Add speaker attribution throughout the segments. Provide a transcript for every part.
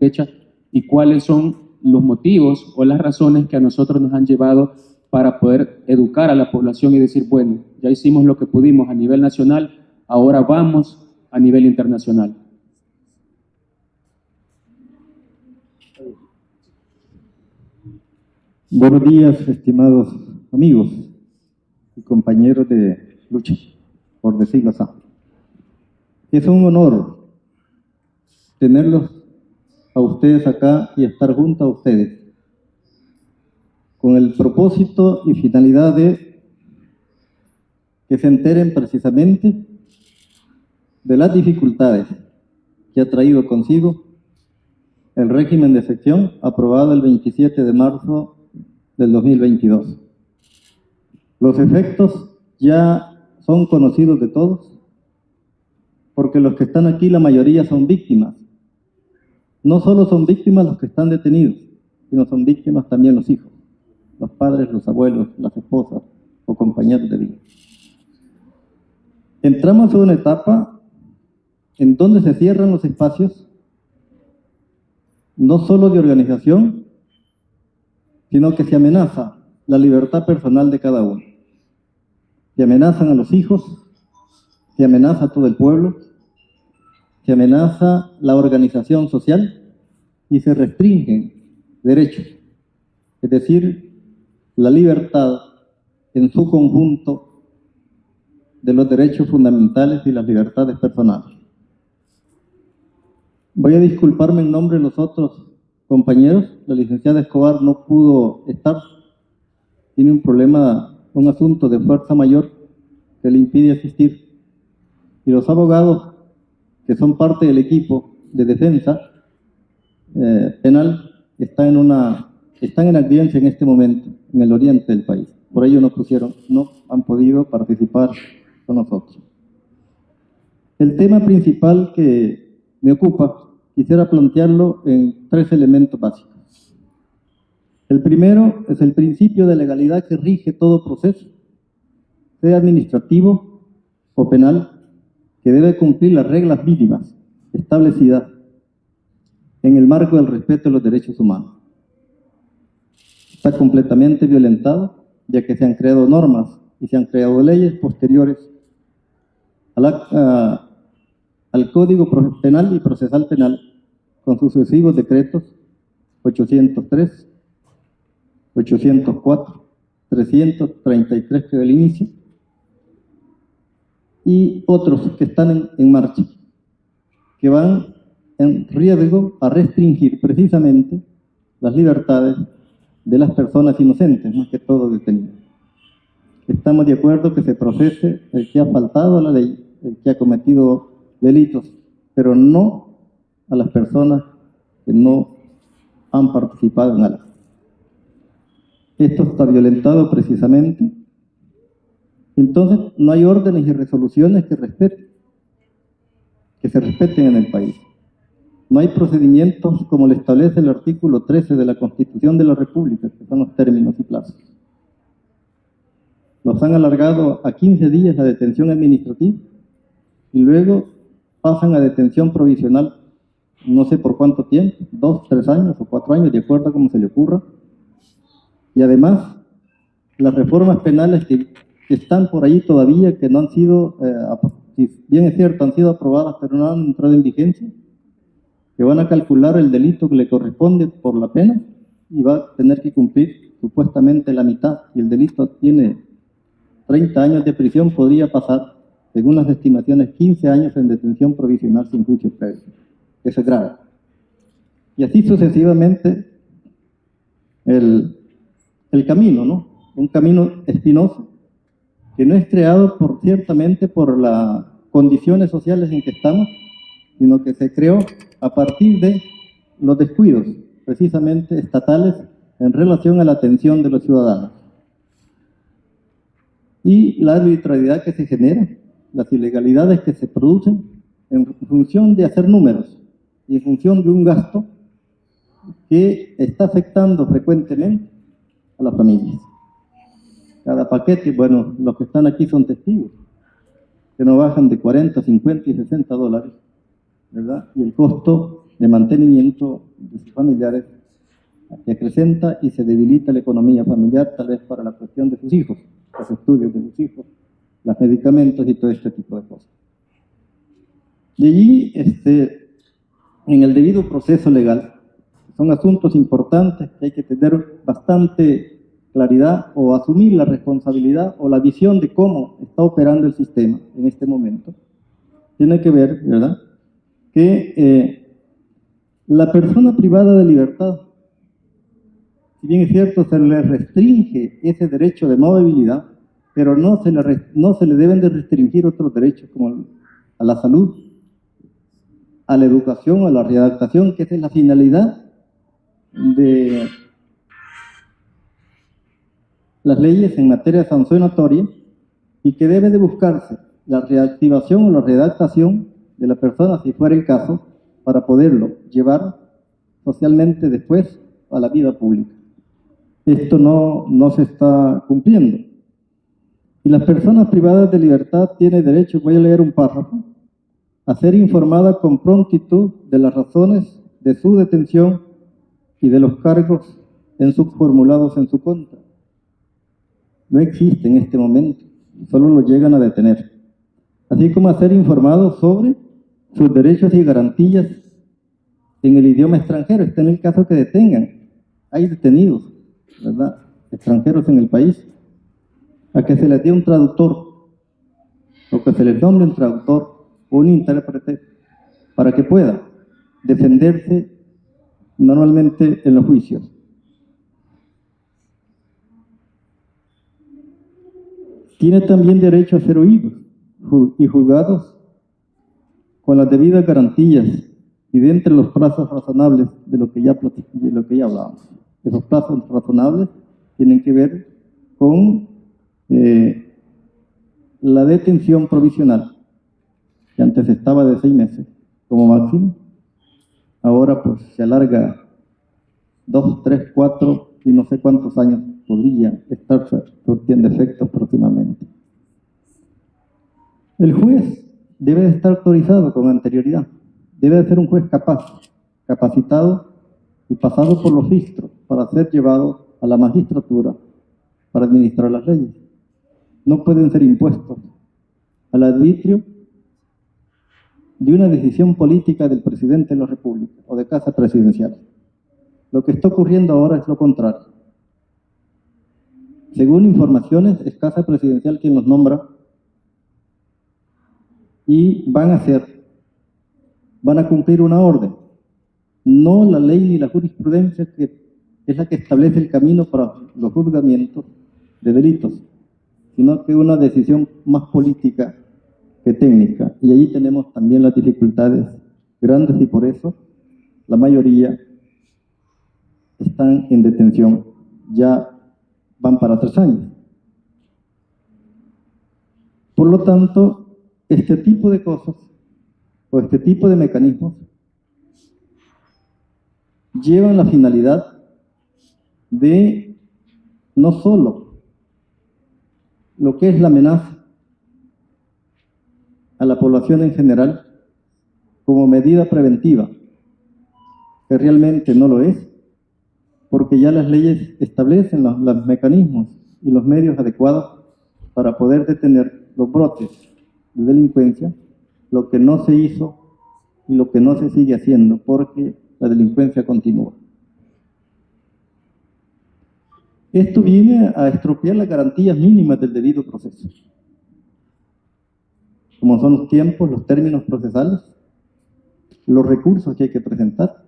Speaker 1: fecha y cuáles son los motivos o las razones que a nosotros nos han llevado para poder educar a la población y decir, bueno, ya hicimos lo que pudimos a nivel nacional, ahora vamos a nivel internacional.
Speaker 2: Buenos días, estimados amigos y compañeros de lucha, por decirlo así. Es un honor tenerlos a ustedes acá y estar junto a ustedes, con el propósito y finalidad de que se enteren precisamente de las dificultades que ha traído consigo el régimen de excepción aprobado el 27 de marzo del 2022. Los efectos ya son conocidos de todos, porque los que están aquí, la mayoría son víctimas. No solo son víctimas los que están detenidos, sino son víctimas también los hijos, los padres, los abuelos, las esposas o compañeros de vida. Entramos en una etapa en donde se cierran los espacios, no solo de organización, sino que se amenaza la libertad personal de cada uno. Se amenazan a los hijos, se amenaza a todo el pueblo, se amenaza la organización social y se restringen derechos, es decir, la libertad en su conjunto de los derechos fundamentales y las libertades personales. Voy a disculparme en nombre de los otros compañeros. La licenciada Escobar no pudo estar, tiene un problema, un asunto de fuerza mayor que le impide asistir. Y los abogados que son parte del equipo de defensa penal están en audiencia en este momento en el oriente del país. Por ello no han podido participar con nosotros. El tema principal que me ocupa, quisiera plantearlo en 3 elementos básicos. El primero es el principio de legalidad que rige todo proceso, sea administrativo o penal, que debe cumplir las reglas mínimas establecidas en el marco del respeto de los derechos humanos. Está completamente violentado, ya que se han creado normas y se han creado leyes posteriores al Código Penal y Procesal Penal, con sucesivos decretos 803, 804, 333 que del inicio, y otros que están en marcha, que van en riesgo a restringir precisamente las libertades de las personas inocentes, más que todo detenidas. Estamos de acuerdo que se procese el que ha faltado a la ley, el que ha cometido delitos, pero no a las personas que no han participado en algo. Esto está violentado precisamente. Entonces, no hay órdenes y resoluciones que se respeten en el país. No hay procedimientos como lo establece el artículo 13 de la Constitución de la República, que son los términos y plazos. Los han alargado a 15 días la detención administrativa y luego pasan a detención provisional, no sé por cuánto tiempo, 2, 3 años o 4 años, de acuerdo a como se le ocurra. Y además, las reformas penales que están por ahí todavía, que no han sido, si bien es cierto, han sido aprobadas, pero no han entrado en vigencia, que van a calcular el delito que le corresponde por la pena y va a tener que cumplir supuestamente la mitad. Si el delito tiene 30 años de prisión, podría pasar, según las estimaciones, 15 años en detención provisional sin juicio previo. Eso es grave. Y así sucesivamente el camino, ¿no? Un camino espinoso que no es creado ciertamente por las condiciones sociales en que estamos, sino que se creó a partir de los descuidos, precisamente estatales, en relación a la atención de los ciudadanos. Y la arbitrariedad que se genera, las ilegalidades que se producen en función de hacer números y en función de un gasto que está afectando frecuentemente a las familias. Cada paquete, bueno, los que están aquí son testigos, que no bajan de 40, 50 y 60 dólares, ¿verdad? Y el costo de mantenimiento familiares se acrecenta y se debilita la economía familiar, tal vez para la cuestión de sus hijos, los estudios de sus hijos, los medicamentos y todo este tipo de cosas. De allí, en el debido proceso legal, son asuntos importantes que hay que tener bastante claridad o asumir la responsabilidad o la visión de cómo está operando el sistema en este momento. Tiene que ver, ¿verdad?, que la persona privada de libertad, si bien es cierto, se le restringe ese derecho de movilidad, pero no se le deben de restringir otros derechos como a la salud, a la educación, a la readaptación, que esa es la finalidad de las leyes en materia sancionatoria, y que debe de buscarse la reactivación o la readaptación de la persona, si fuera el caso, para poderlo llevar socialmente después a la vida pública. Esto no se está cumpliendo. Y las personas privadas de libertad tienen derecho, voy a leer un párrafo, a ser informada con prontitud de las razones de su detención y de los cargos formulados en su contra. No existe en este momento, solo lo llegan a detener. Así como a ser informados sobre sus derechos y garantías en el idioma extranjero. Está en el caso que detengan. Hay detenidos, ¿verdad?, extranjeros en el país, a que se les dé un traductor, o que se les nombre un traductor o un intérprete, para que pueda defenderse normalmente en los juicios. Tiene también derecho a ser oídos y juzgados con las debidas garantías y dentro de los plazos razonables de lo que ya hablábamos. Esos plazos razonables tienen que ver con la detención provisional, que antes estaba de 6 meses como máximo, ahora pues se alarga 2, 3, 4 y no sé cuántos años podría estar surtiendo efectos próximamente. El juez debe de estar autorizado con anterioridad, debe de ser un juez capacitado y pasado por los filtros para ser llevado a la magistratura para administrar las leyes. No pueden ser impuestos al arbitrio de una decisión política del presidente de la República o de Casa Presidencial. Lo que está ocurriendo ahora es lo contrario. Según informaciones, es Casa Presidencial quien los nombra y van a cumplir una orden, no la ley ni la jurisprudencia, que es la que establece el camino para los juzgamientos de delitos, sino que una decisión más política que técnica. Y allí tenemos también las dificultades grandes y por eso la mayoría están en detención, ya van para 3 años. Por lo tanto, este tipo de cosas o este tipo de mecanismos llevan la finalidad de no solo lo que es la amenaza a la población en general como medida preventiva, que realmente no lo es, porque ya las leyes establecen los mecanismos y los medios adecuados para poder detener los brotes de delincuencia, lo que no se hizo y lo que no se sigue haciendo, porque la delincuencia continúa. Esto viene a estropear las garantías mínimas del debido proceso, como son los tiempos, los términos procesales, los recursos que hay que presentar,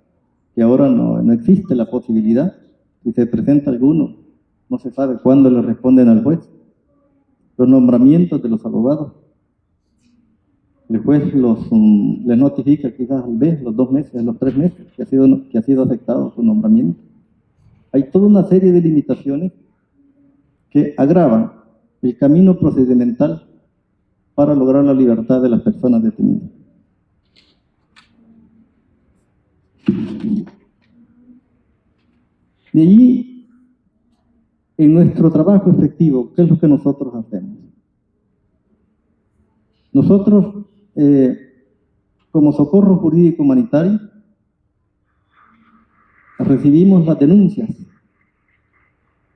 Speaker 2: que ahora no existe la posibilidad. Si se presenta alguno, no se sabe cuándo le responden al juez. Los nombramientos de los abogados, el juez les notifica quizás al mes, los 2 meses, los 3 meses que ha sido afectado su nombramiento. Hay toda una serie de limitaciones que agravan el camino procedimental para lograr la libertad de las personas detenidas. De allí, en nuestro trabajo efectivo, ¿qué es lo que nosotros hacemos? Nosotros, como socorro jurídico humanitario, recibimos las denuncias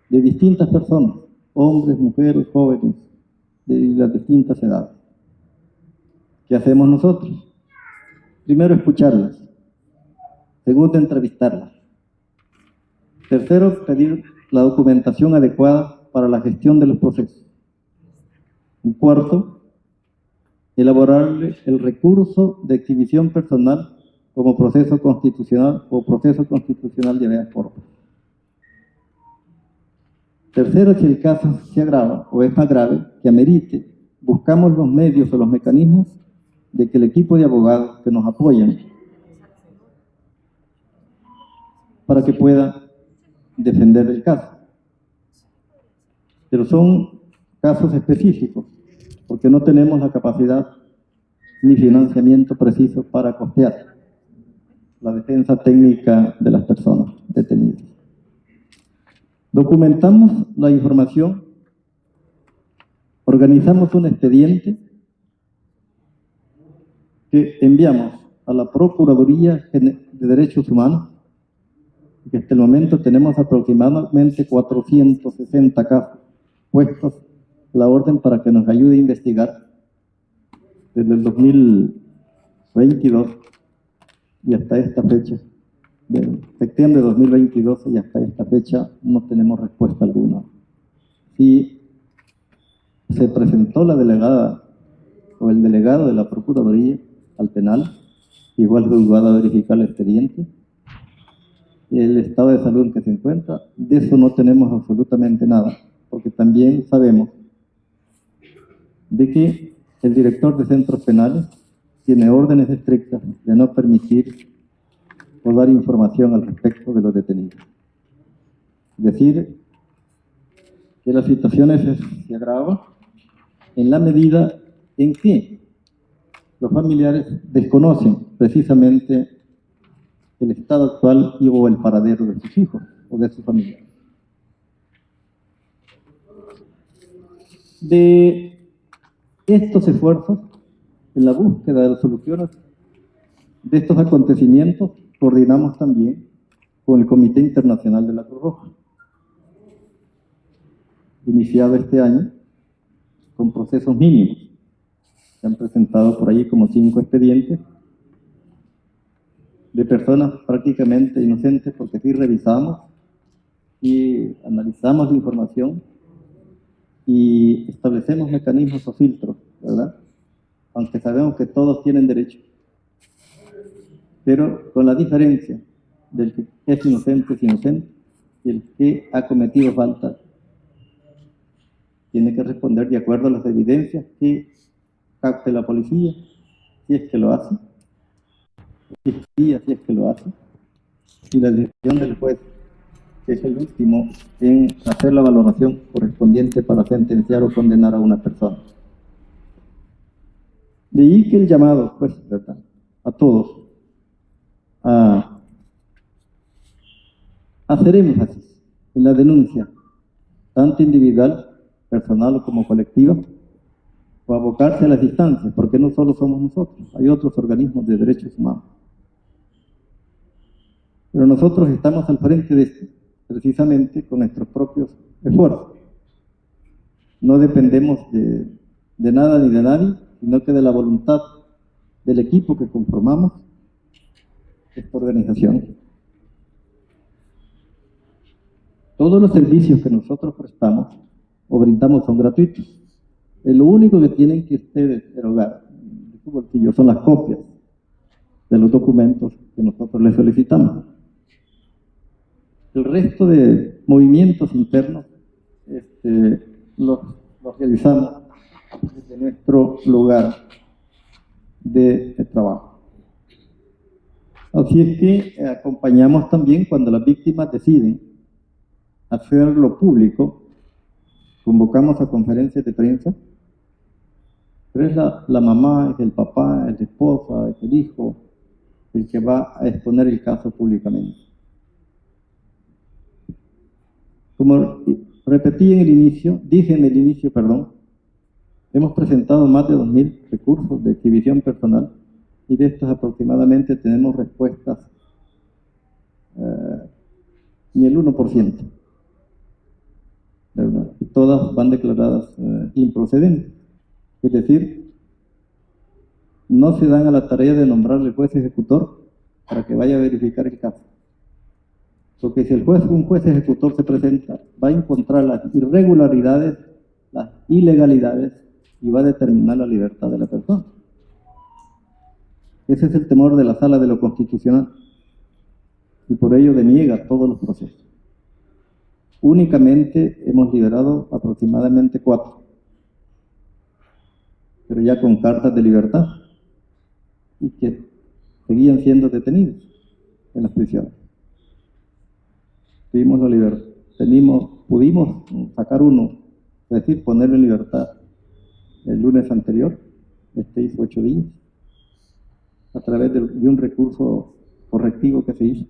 Speaker 2: de distintas personas, hombres, mujeres, jóvenes, de las distintas edades. ¿Qué hacemos nosotros? Primero, escucharlas. Segundo, entrevistarlas. Tercero, pedir la documentación adecuada para la gestión de los procesos. Y cuarto, elaborarle el recurso de exhibición personal como proceso constitucional o proceso constitucional de habeas corpus. Tercero, si el caso se agrava o es más grave, que amerite, buscamos los medios o los mecanismos de que el equipo de abogados que nos apoyan para que pueda defender el caso. Pero son casos específicos, porque no tenemos la capacidad ni financiamiento preciso para costear la defensa técnica de las personas detenidas. Documentamos la información, organizamos un expediente que enviamos a la Procuraduría de Derechos Humanos, que hasta el momento tenemos aproximadamente 460 casos puestos a la orden para que nos ayude a investigar desde el 2022 y hasta esta fecha, de septiembre de 2022 y hasta esta fecha no tenemos respuesta alguna. Y se presentó la delegada o el delegado de la Procuraduría al penal, igual juzgado a verificar el expediente, el estado de salud en que se encuentra. De eso no tenemos absolutamente nada, porque también sabemos de que el director de centros penales tiene órdenes estrictas de no permitir o dar información al respecto de los detenidos. Es decir, que la situación se agrava en la medida en que los familiares desconocen precisamente el estado actual y o el paradero de sus hijos o de su familia. De estos esfuerzos, en la búsqueda de las soluciones de estos acontecimientos, coordinamos también con el Comité Internacional de la Cruz Roja, iniciado este año con procesos mínimos. Se han presentado por allí como 5 expedientes de personas prácticamente inocentes, porque sí revisamos y analizamos la información y establecemos mecanismos o filtros, ¿verdad? Aunque sabemos que todos tienen derecho, pero con la diferencia del que es inocente y el que ha cometido falta tiene que responder de acuerdo a las evidencias que capte la policía, si es que lo hace, si es que lo hace, y la decisión del juez, que es el último en hacer la valoración correspondiente para sentenciar o condenar a una persona. De ahí que el llamado, pues, ¿verdad?, a todos a hacer énfasis en la denuncia, tanto individual, personal como colectiva, o abocarse a las instancias, porque no solo somos nosotros, hay otros organismos de derechos humanos. Pero nosotros estamos al frente de esto, precisamente con nuestros propios esfuerzos. No dependemos de nada ni de nadie, sino que de la voluntad del equipo que conformamos esta organización. Todos los servicios que nosotros prestamos o brindamos son gratuitos. Lo único que tienen que ustedes erogar de su bolsillo son las copias de los documentos que nosotros les solicitamos. El resto de movimientos internos los realizamos desde nuestro lugar de trabajo. Así es que acompañamos también cuando las víctimas deciden hacerlo público, convocamos a conferencias de prensa, pero es la mamá, es el papá, es la esposa, es el hijo, el que va a exponer el caso públicamente. Como repetí en el inicio, hemos presentado más de 2.000 recursos de exhibición personal y de estos aproximadamente tenemos respuestas ni el 1%, ¿verdad? Y todas van declaradas improcedentes. Es decir, no se dan a la tarea de nombrarle juez ejecutor para que vaya a verificar el caso. Porque si un juez ejecutor se presenta, va a encontrar las irregularidades, las ilegalidades y va a determinar la libertad de la persona. Ese es el temor de la Sala de lo Constitucional y por ello deniega todos los procesos. Únicamente hemos liberado aproximadamente 4, pero ya con cartas de libertad y que seguían siendo detenidos en las prisiones. Tuvimos la libertad, pudimos sacar uno, es decir, ponerlo en libertad el lunes anterior, hizo 8 días, a través de un recurso correctivo que se hizo,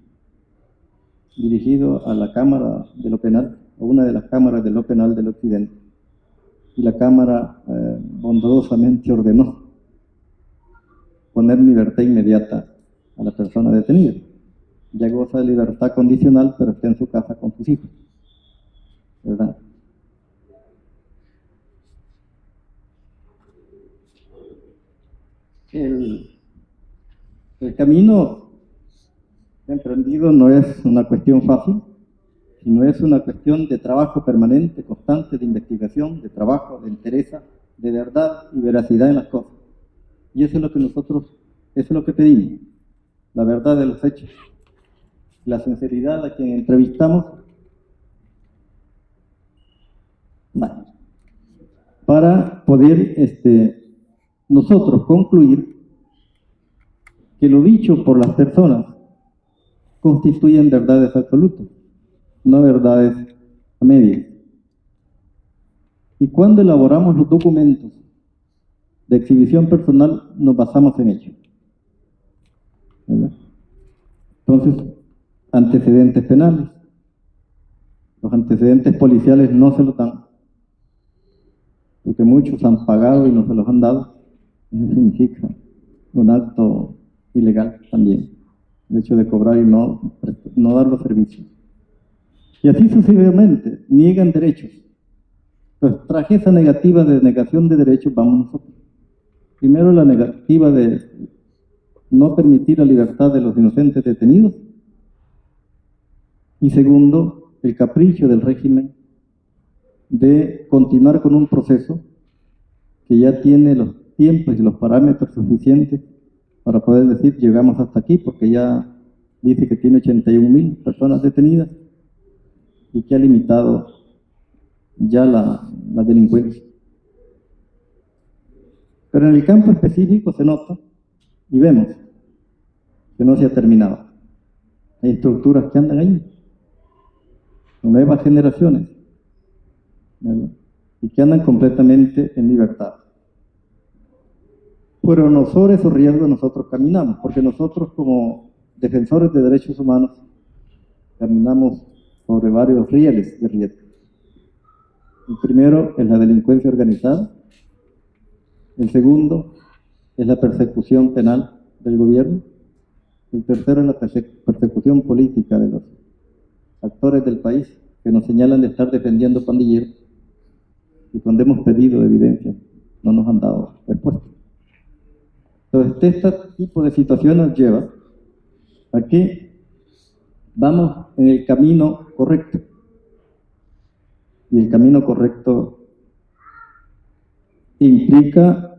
Speaker 2: dirigido a la Cámara de lo Penal, a una de las cámaras de lo penal del Occidente. Y la Cámara bondadosamente ordenó poner libertad inmediata a la persona detenida. Ya goza de libertad condicional, pero está en su casa con sus hijos, ¿verdad? El camino emprendido no es una cuestión fácil, sino es una cuestión de trabajo permanente, constante, de investigación, de trabajo, de entereza, de verdad y veracidad en las cosas. Y eso es lo que nosotros, eso es lo que pedimos, la verdad de los hechos, la sinceridad a quien entrevistamos, para poder nosotros concluir que lo dicho por las personas constituyen verdades absolutas, no verdades a medias. Y cuando elaboramos los documentos de exhibición personal, nos basamos en ello, ¿verdad? Entonces, antecedentes penales. Los antecedentes policiales no se los dan, porque muchos han pagado y no se los han dado. Eso significa un acto ilegal también, el hecho de cobrar y no dar los servicios. Y así sucesivamente, niegan derechos. Pues tras esa negativa de negación de derechos vamos nosotros. Primero, la negativa de no permitir la libertad de los inocentes detenidos. Y segundo, el capricho del régimen de continuar con un proceso que ya tiene los tiempos y los parámetros suficientes para poder decir llegamos hasta aquí, porque ya dice que tiene 81.000 personas detenidas y que ha limitado ya la delincuencia. Pero en el campo específico se nota y vemos que no se ha terminado. Hay estructuras que andan ahí, nuevas generaciones, ¿verdad? Y que andan completamente en libertad. Pero no sobre esos riesgos nosotros caminamos, porque nosotros como defensores de derechos humanos caminamos sobre varios rieles de riesgo. El primero es la delincuencia organizada, el segundo es la persecución penal del gobierno, el tercero es la persecución política de los actores del país que nos señalan de estar defendiendo pandilleros y cuando hemos pedido evidencia no nos han dado respuesta. Entonces, este tipo de situaciones nos lleva a que vamos en el camino correcto. Y el camino correcto implica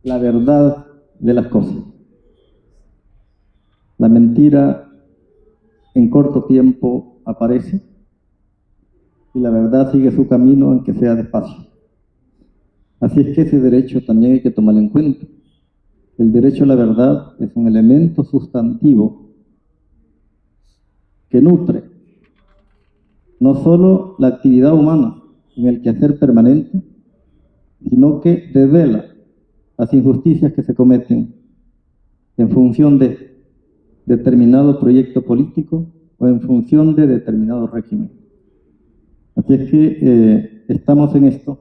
Speaker 2: la verdad de las cosas. La mentira en corto tiempo aparece y la verdad sigue su camino aunque sea despacio. Así es que ese derecho también hay que tomarlo en cuenta. El derecho a la verdad es un elemento sustantivo que nutre no solo la actividad humana en el quehacer permanente, sino que devela las injusticias que se cometen en función de determinado proyecto político o en función de determinado régimen. Así es que estamos en esto,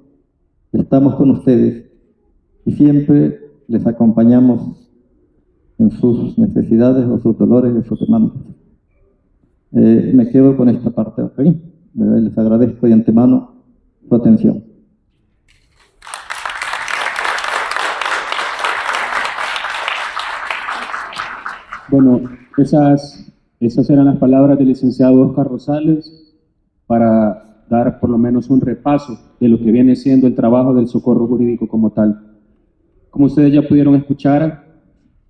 Speaker 2: estamos con ustedes y siempre les acompañamos en sus necesidades o sus dolores y sus demandas. Me quedo con esta parte, ¿ok? ¿Verdad? Les agradezco de antemano su atención.
Speaker 1: Bueno, esas eran las palabras del licenciado Oscar Rosales para dar por lo menos un repaso de lo que viene siendo el trabajo del socorro jurídico como tal. Como ustedes ya pudieron escuchar,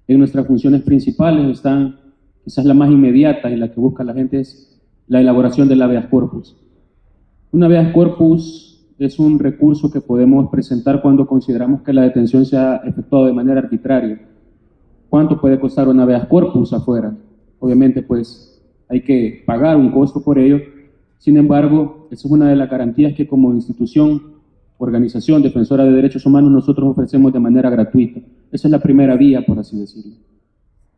Speaker 1: en nuestras funciones principales están, quizás la más inmediata y la que busca la gente es la elaboración del habeas corpus. Un habeas corpus es un recurso que podemos presentar cuando consideramos que la detención se ha efectuado de manera arbitraria. ¿Cuánto puede costar un habeas corpus afuera? Obviamente, pues hay que pagar un costo por ello. Sin embargo, esa es una de las garantías que como institución, organización defensora de derechos humanos, nosotros ofrecemos de manera gratuita. Esa es la primera vía, por así decirlo.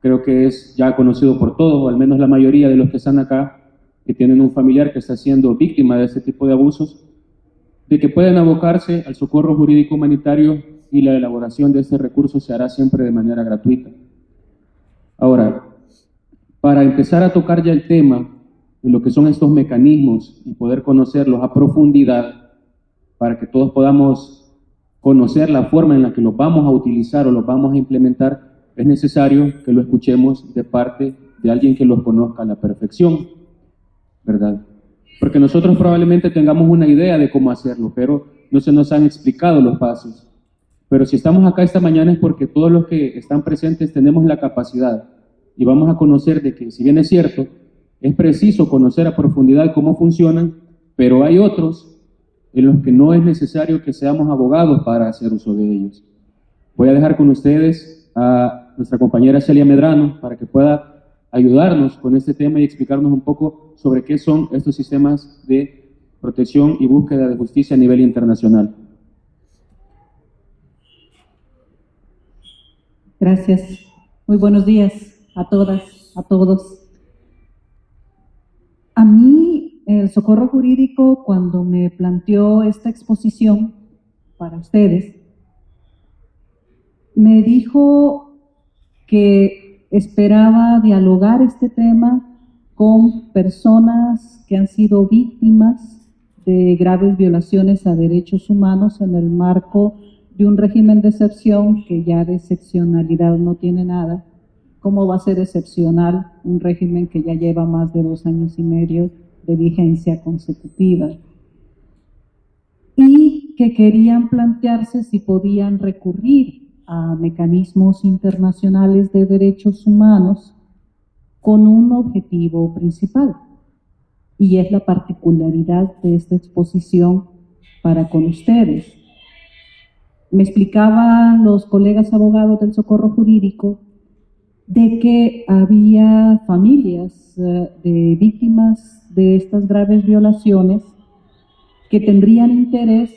Speaker 1: Creo que es ya conocido por todos, o al menos la mayoría de los que están acá, que tienen un familiar que está siendo víctima de este tipo de abusos, de que pueden abocarse al socorro jurídico humanitario y la elaboración de este recurso se hará siempre de manera gratuita. Ahora, para empezar a tocar ya el tema de lo que son estos mecanismos y poder conocerlos a profundidad, para que todos podamos conocer la forma en la que los vamos a utilizar o los vamos a implementar, es necesario que lo escuchemos de parte de alguien que los conozca a la perfección, ¿verdad? Porque nosotros probablemente tengamos una idea de cómo hacerlo, pero no se nos han explicado los pasos. Pero si estamos acá esta mañana es porque todos los que están presentes tenemos la capacidad y vamos a conocer de que, si bien es cierto, es preciso conocer a profundidad cómo funcionan, pero hay otros en los que no es necesario que seamos abogados para hacer uso de ellos. Voy a dejar con ustedes a nuestra compañera Celia Medrano para que pueda ayudarnos con este tema y explicarnos un poco sobre qué son estos sistemas de protección y búsqueda de justicia a nivel internacional.
Speaker 3: Gracias. Muy buenos días a todas, a todos. A mí, el socorro jurídico, cuando me planteó esta exposición para ustedes, me dijo que esperaba dialogar este tema con personas que han sido víctimas de graves violaciones a derechos humanos en el marco de un régimen de excepción que ya de excepcionalidad no tiene nada. ¿Cómo va a ser excepcional un régimen que ya lleva más de 2 años y medio de vigencia consecutiva? Y que querían plantearse si podían recurrir a mecanismos internacionales de derechos humanos con un objetivo principal. Y es la particularidad de esta exposición para con ustedes. Me explicaban los colegas abogados del socorro jurídico de que había familias de víctimas de estas graves violaciones que tendrían interés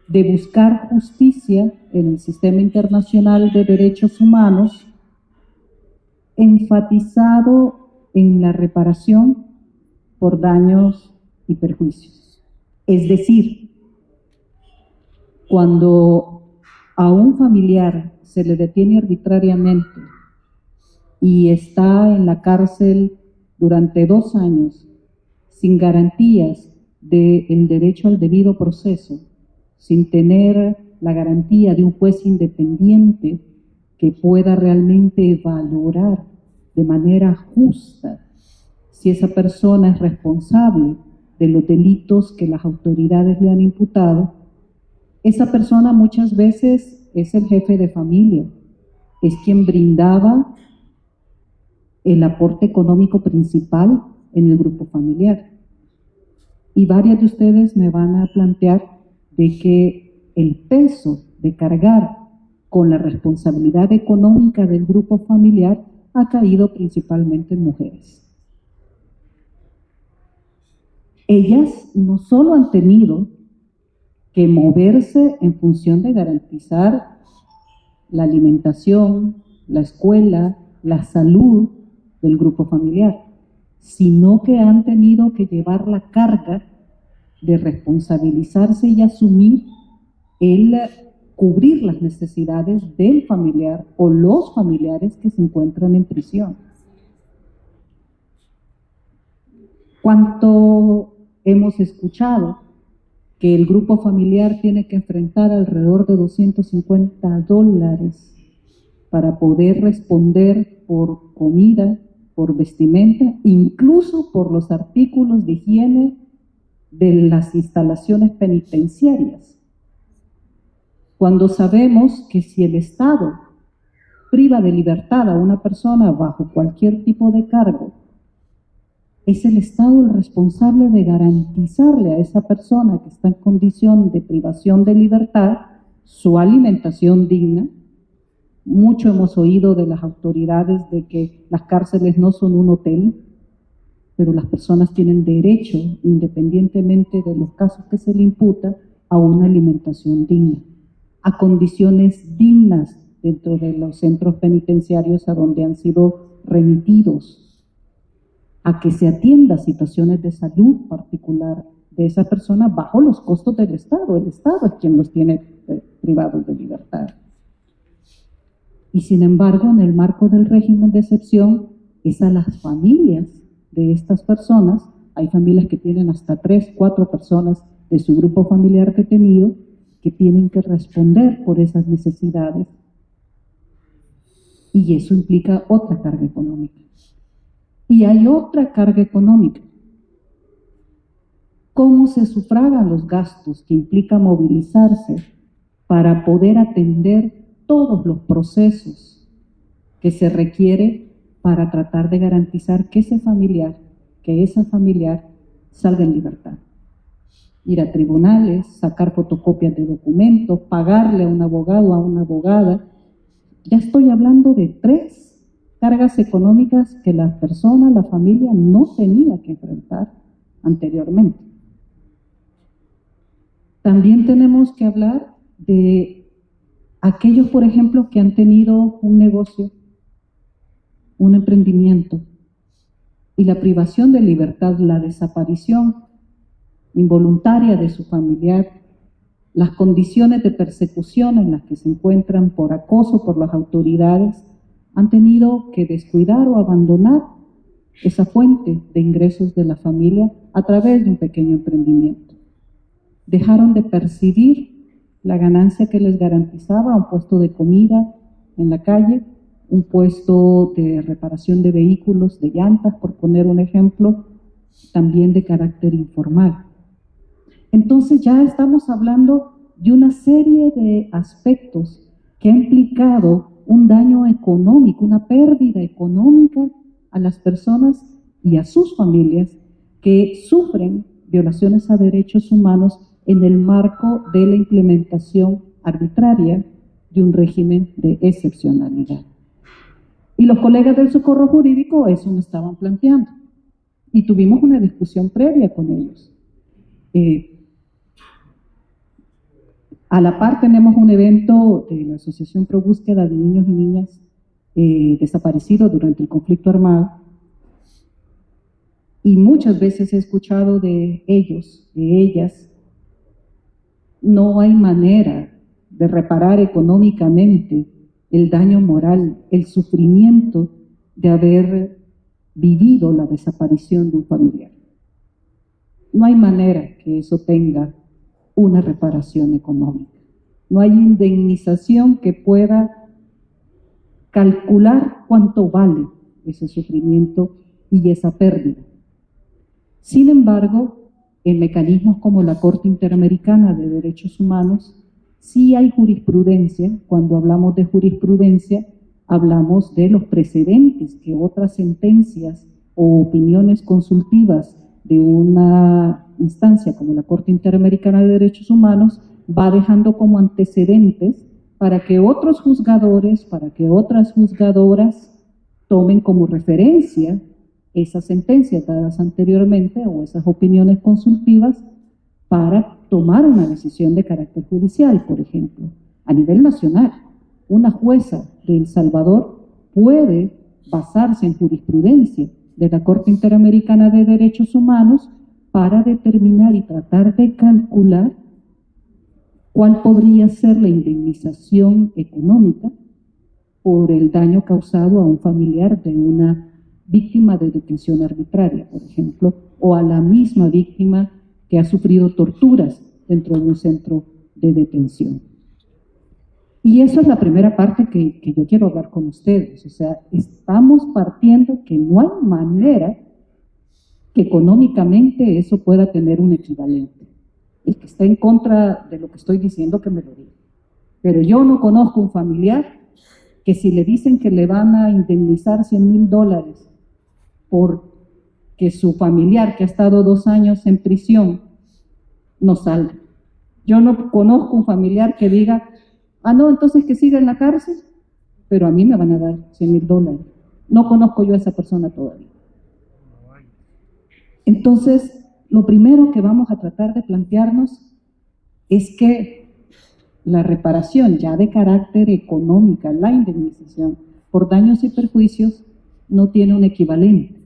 Speaker 3: de buscar justicia en el sistema internacional de derechos humanos, enfatizado en la reparación por daños y perjuicios. Es decir, cuando a un familiar se le detiene arbitrariamente y está en la cárcel durante 2 años sin garantías del derecho al debido proceso, sin tener la garantía de un juez independiente que pueda realmente valorar de manera justa si esa persona es responsable de los delitos que las autoridades le han imputado, esa persona muchas veces es el jefe de familia, es quien brindaba el aporte económico principal en el grupo familiar. Y varias de ustedes me van a plantear de que el peso de cargar con la responsabilidad económica del grupo familiar ha caído principalmente en mujeres. Ellas no solo han tenido que moverse en función de garantizar la alimentación, la escuela, la salud del grupo familiar, sino que han tenido que llevar la carga de responsabilizarse y asumir el cubrir las necesidades del familiar o los familiares que se encuentran en prisión. ¿Cuánto hemos escuchado que el grupo familiar tiene que enfrentar alrededor de $250 para poder responder por comida, por vestimenta, incluso por los artículos de higiene de las instalaciones penitenciarias? Cuando sabemos que si el Estado priva de libertad a una persona bajo cualquier tipo de cargo, es el Estado el responsable de garantizarle a esa persona que está en condición de privación de libertad su alimentación digna. Mucho hemos oído de las autoridades de que las cárceles no son un hotel, pero las personas tienen derecho, independientemente de los casos que se le imputa, a una alimentación digna, a condiciones dignas dentro de los centros penitenciarios a donde han sido remitidos, a que se atienda situaciones de salud particular de esa persona bajo los costos del Estado. El Estado es quien los tiene privados de libertad. Y sin embargo, en el marco del régimen de excepción, es a las familias de estas personas, hay familias que tienen hasta 3, 4 personas de su grupo familiar detenido, que tienen que responder por esas necesidades. Y eso implica otra carga económica. Y hay otra carga económica. ¿Cómo se sufragan los gastos que implica movilizarse para poder atender todos los procesos que se requiere para tratar de garantizar que esa familiar salga en libertad? Ir a tribunales, sacar fotocopias de documentos, pagarle a un abogado, a una abogada. Ya estoy hablando de 3 cargas económicas que la persona, la familia, no tenía que enfrentar anteriormente. También tenemos que hablar de aquellos, por ejemplo, que han tenido un negocio, un emprendimiento, y la privación de libertad, la desaparición involuntaria de su familiar, las condiciones de persecución en las que se encuentran por acoso por las autoridades, han tenido que descuidar o abandonar esa fuente de ingresos de la familia a través de un pequeño emprendimiento. Dejaron de percibir la ganancia que les garantizaba un puesto de comida en la calle, un puesto de reparación de vehículos, de llantas, por poner un ejemplo, también de carácter informal. Entonces ya estamos hablando de una serie de aspectos que ha implicado un daño económico, una pérdida económica a las personas y a sus familias que sufren violaciones a derechos humanos en el marco de la implementación arbitraria de un régimen de excepcionalidad. Y los colegas del socorro jurídico eso me estaban planteando. Y tuvimos una discusión previa con ellos. A la par tenemos un evento de la Asociación Pro Búsqueda de Niños y Niñas desaparecidos durante el conflicto armado. Y muchas veces he escuchado de ellos, de ellas, no hay manera de reparar económicamente el daño moral, el sufrimiento de haber vivido la desaparición de un familiar. No hay manera que eso tenga una reparación económica. No hay indemnización que pueda calcular cuánto vale ese sufrimiento y esa pérdida. Sin embargo, en mecanismos como la Corte Interamericana de Derechos Humanos, sí hay jurisprudencia. Cuando hablamos de jurisprudencia, hablamos de los precedentes que otras sentencias o opiniones consultivas de una instancia como la Corte Interamericana de Derechos Humanos va dejando como antecedentes para que otros juzgadores, para que otras juzgadoras tomen como referencia esas sentencias dadas anteriormente o esas opiniones consultivas para tomar una decisión de carácter judicial. Por ejemplo, a nivel nacional, una jueza de El Salvador puede basarse en jurisprudencia de la Corte Interamericana de Derechos Humanos para determinar y tratar de calcular cuál podría ser la indemnización económica por el daño causado a un familiar de una víctima de detención arbitraria, por ejemplo, o a la misma víctima que ha sufrido torturas dentro de un centro de detención. Y eso es la primera parte que yo quiero hablar con ustedes. O sea, estamos partiendo que no hay manera que económicamente eso pueda tener un equivalente. El que está en contra de lo que estoy diciendo, que me lo diga. Pero yo no conozco un familiar que si le dicen que le van a indemnizar $100,000 porque su familiar que ha estado 2 años en prisión no salga. Yo no conozco un familiar que diga, ah, no, entonces que siga en la cárcel, pero a mí me van a dar $100,000. No conozco yo a esa persona todavía. Entonces, lo primero que vamos a tratar de plantearnos es que la reparación ya de carácter económica, la indemnización por daños y perjuicios, no tiene un equivalente,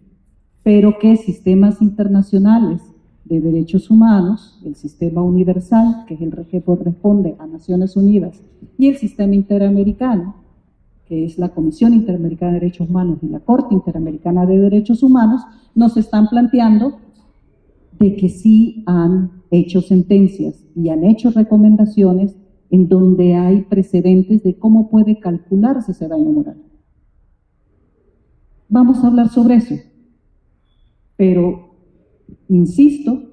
Speaker 3: pero que sistemas internacionales de derechos humanos, el sistema universal, que es el que corresponde a Naciones Unidas, y el sistema interamericano, que es la Comisión Interamericana de Derechos Humanos y la Corte Interamericana de Derechos Humanos, nos están planteando de que sí han hecho sentencias y han hecho recomendaciones en donde hay precedentes de cómo puede calcularse ese daño moral. Vamos a hablar sobre eso, pero insisto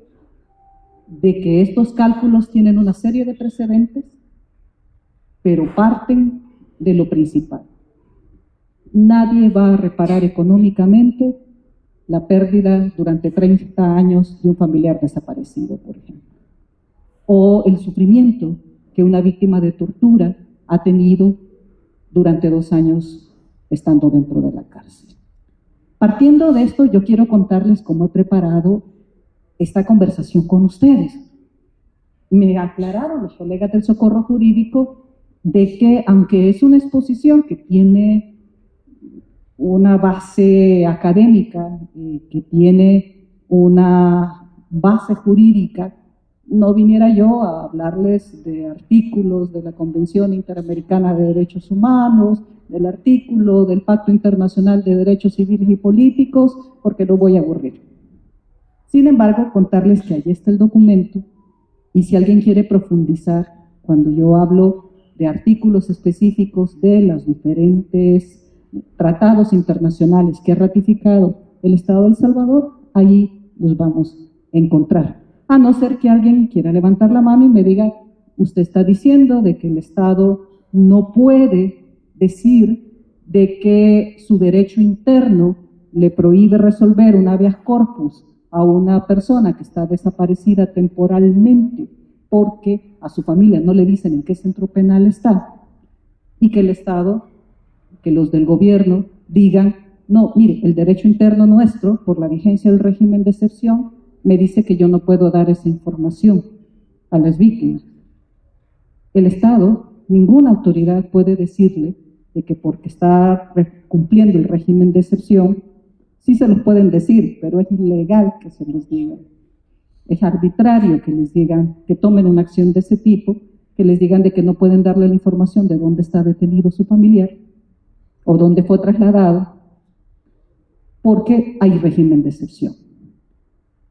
Speaker 3: de que estos cálculos tienen una serie de precedentes, pero parten de lo principal. Nadie va a reparar económicamente la pérdida durante 30 años de un familiar desaparecido, por ejemplo, o el sufrimiento que una víctima de tortura ha tenido durante 2 años estando dentro de la cárcel. Partiendo de esto, yo quiero contarles cómo he preparado esta conversación con ustedes. Me aclararon los colegas del Socorro Jurídico de que, aunque es una exposición que tiene una base académica, que tiene una base jurídica, no viniera yo a hablarles de artículos de la Convención Interamericana de Derechos Humanos, del artículo del Pacto Internacional de Derechos Civiles y Políticos, porque lo voy a aburrir. Sin embargo, contarles que ahí está el documento, y si alguien quiere profundizar, cuando yo hablo de artículos específicos de los diferentes tratados internacionales que ha ratificado el Estado de El Salvador, ahí los vamos a encontrar. A no ser que alguien quiera levantar la mano y me diga, usted está diciendo de que el Estado no puede decir de que su derecho interno le prohíbe resolver un habeas corpus a una persona que está desaparecida temporalmente porque a su familia no le dicen en qué centro penal está, y que el Estado, que los del gobierno digan, no, mire, el derecho interno nuestro, por la vigencia del régimen de excepción, me dice que yo no puedo dar esa información a las víctimas. El Estado, ninguna autoridad puede decirle de que porque está cumpliendo el régimen de excepción, sí se los pueden decir, pero es ilegal que se los digan. Es arbitrario que les digan, que tomen una acción de ese tipo, que les digan de que no pueden darle la información de dónde está detenido su familiar o dónde fue trasladado, porque hay régimen de excepción.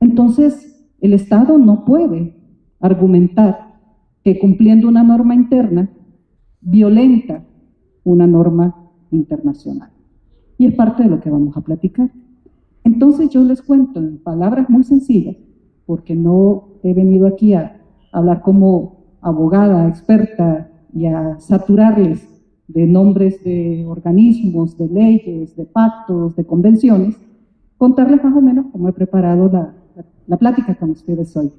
Speaker 3: Entonces, el Estado no puede argumentar que cumpliendo una norma interna violenta una norma internacional. Y es parte de lo que vamos a platicar. Entonces yo les cuento en palabras muy sencillas, porque no he venido aquí a hablar como abogada, experta, y a saturarles de nombres de organismos, de leyes, de pactos, de convenciones, contarles más o menos cómo he preparado la plática con ustedes hoy.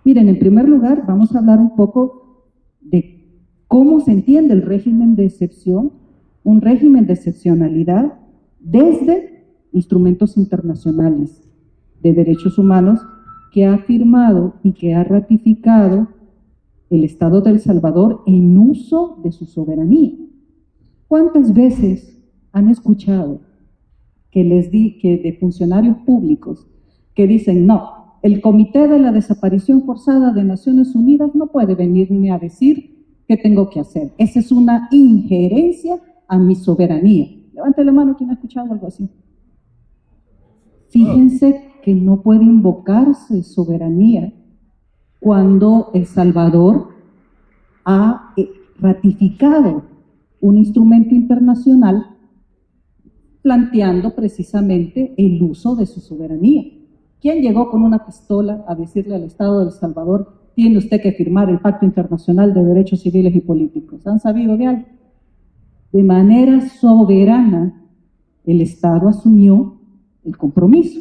Speaker 3: Miren, en primer lugar vamos a hablar un poco de cómo se entiende el régimen de excepción, un régimen de excepcionalidad desde instrumentos internacionales de derechos humanos que ha firmado y que ha ratificado el Estado de El Salvador en uso de su soberanía. ¿Cuántas veces han escuchado que de funcionarios públicos que dicen, no, el Comité de la Desaparición Forzada de Naciones Unidas no puede venirme a decir qué tengo que hacer? Esa es una injerencia a mi soberanía. Levante la mano quien ha escuchado algo así. Fíjense que no puede invocarse soberanía cuando El Salvador ha ratificado un instrumento internacional planteando precisamente el uso de su soberanía. ¿Quién llegó con una pistola a decirle al Estado de El Salvador, tiene usted que firmar el Pacto Internacional de Derechos Civiles y Políticos? ¿Han sabido de algo? De manera soberana, el Estado asumió el compromiso.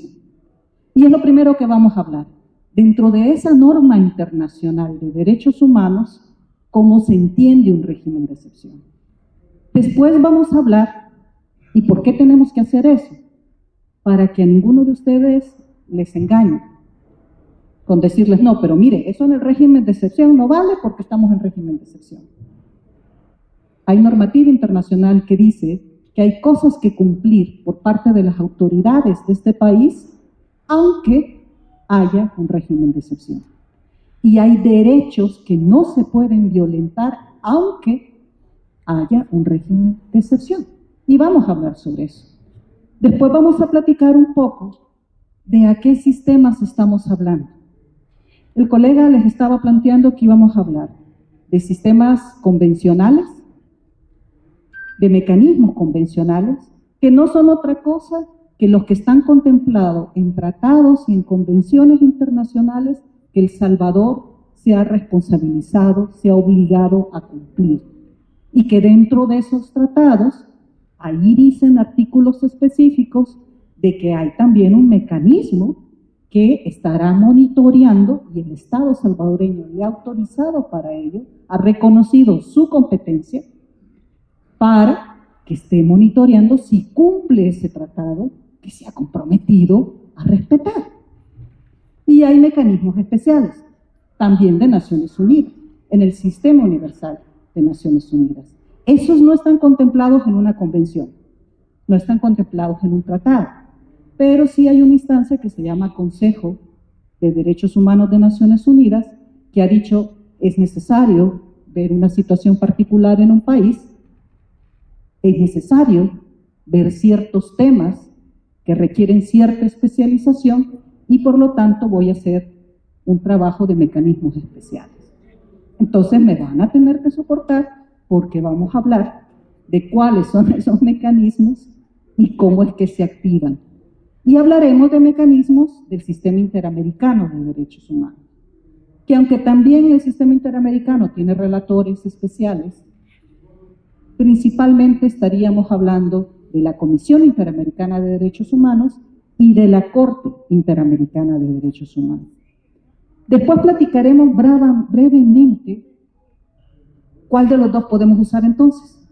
Speaker 3: Y es lo primero que vamos a hablar. Dentro de esa norma internacional de derechos humanos, ¿cómo se entiende un régimen de excepción? Después vamos a hablar, ¿y por qué tenemos que hacer eso? Para que a ninguno de ustedes les engañe con decirles, no, pero mire, eso en el régimen de excepción no vale porque estamos en régimen de excepción. Hay normativa internacional que dice que hay cosas que cumplir por parte de las autoridades de este país, aunque haya un régimen de excepción. Y hay derechos que no se pueden violentar, aunque haya un régimen de excepción. Y vamos a hablar sobre eso. Después vamos a platicar un poco de a qué sistemas estamos hablando. El colega les estaba planteando que íbamos a hablar de sistemas convencionales, de mecanismos convencionales, que no son otra cosa que los que están contemplados en tratados y en convenciones internacionales que El Salvador se ha responsabilizado, se ha obligado a cumplir. Y que dentro de esos tratados, ahí dicen artículos específicos de que hay también un mecanismo que estará monitoreando, y el Estado salvadoreño le ha autorizado para ello, ha reconocido su competencia para que esté monitoreando si cumple ese tratado que se ha comprometido a respetar. Y hay mecanismos especiales, también de Naciones Unidas, en el Sistema Universal de Naciones Unidas. Esos no están contemplados en una convención, no están contemplados en un tratado, pero sí hay una instancia que se llama Consejo de Derechos Humanos de Naciones Unidas, que ha dicho es necesario ver una situación particular en un país, es necesario ver ciertos temas que requieren cierta especialización y por lo tanto voy a hacer un trabajo de mecanismos especiales. Entonces me van a tener que soportar porque vamos a hablar de cuáles son esos mecanismos y cómo es que se activan. Y hablaremos de mecanismos del Sistema Interamericano de Derechos Humanos, que aunque también el Sistema Interamericano tiene relatores especiales, principalmente estaríamos hablando de la Comisión Interamericana de Derechos Humanos y de la Corte Interamericana de Derechos Humanos. Después platicaremos brevemente cuál de los dos podemos usar entonces.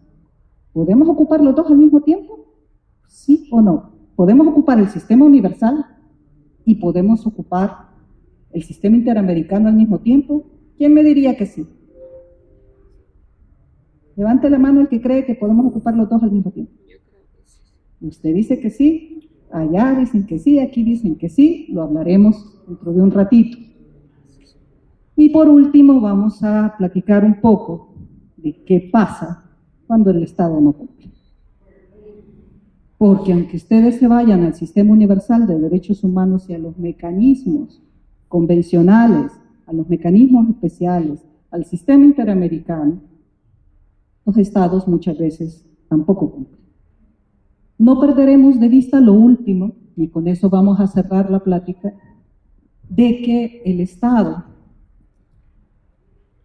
Speaker 3: ¿Podemos ocupar los dos al mismo tiempo? ¿Sí o no? ¿Podemos ocupar el Sistema Universal y podemos ocupar el Sistema Interamericano al mismo tiempo? ¿Quién me diría que sí? Levante la mano el que cree que podemos ocupar los dos al mismo tiempo. Usted dice que sí, allá dicen que sí, aquí dicen que sí, lo hablaremos dentro de un ratito. Y por último vamos a platicar un poco de qué pasa cuando el Estado no cumple. Porque aunque ustedes se vayan al Sistema Universal de Derechos Humanos y a los mecanismos convencionales, a los mecanismos especiales, al Sistema Interamericano, los Estados muchas veces tampoco cumplen. No perderemos de vista lo último, y con eso vamos a cerrar la plática, de que el Estado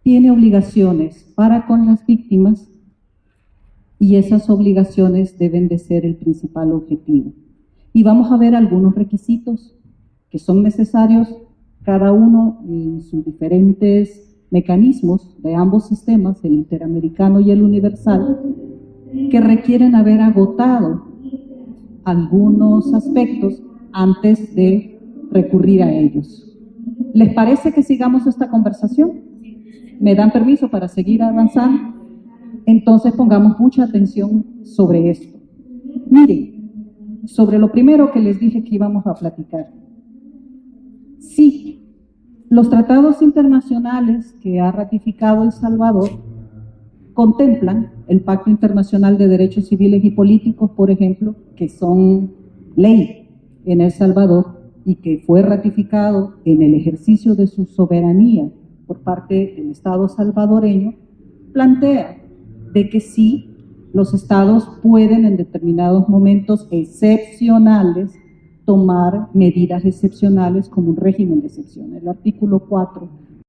Speaker 3: tiene obligaciones para con las víctimas y esas obligaciones deben de ser el principal objetivo. Y vamos a ver algunos requisitos que son necesarios, cada uno en sus diferentes mecanismos de ambos sistemas, el interamericano y el universal, que requieren haber agotado algunos aspectos antes de recurrir a ellos. ¿Les parece que sigamos esta conversación? ¿Me dan permiso para seguir avanzando? Entonces pongamos mucha atención sobre esto. Miren, sobre lo primero que les dije que íbamos a platicar. Sí, los tratados internacionales que ha ratificado El Salvador contemplan el Pacto Internacional de Derechos Civiles y Políticos, por ejemplo, que son ley en El Salvador y que fue ratificado en el ejercicio de su soberanía por parte del Estado salvadoreño, plantea de que sí, los estados pueden en determinados momentos excepcionales tomar medidas excepcionales como un régimen de excepción. El artículo 4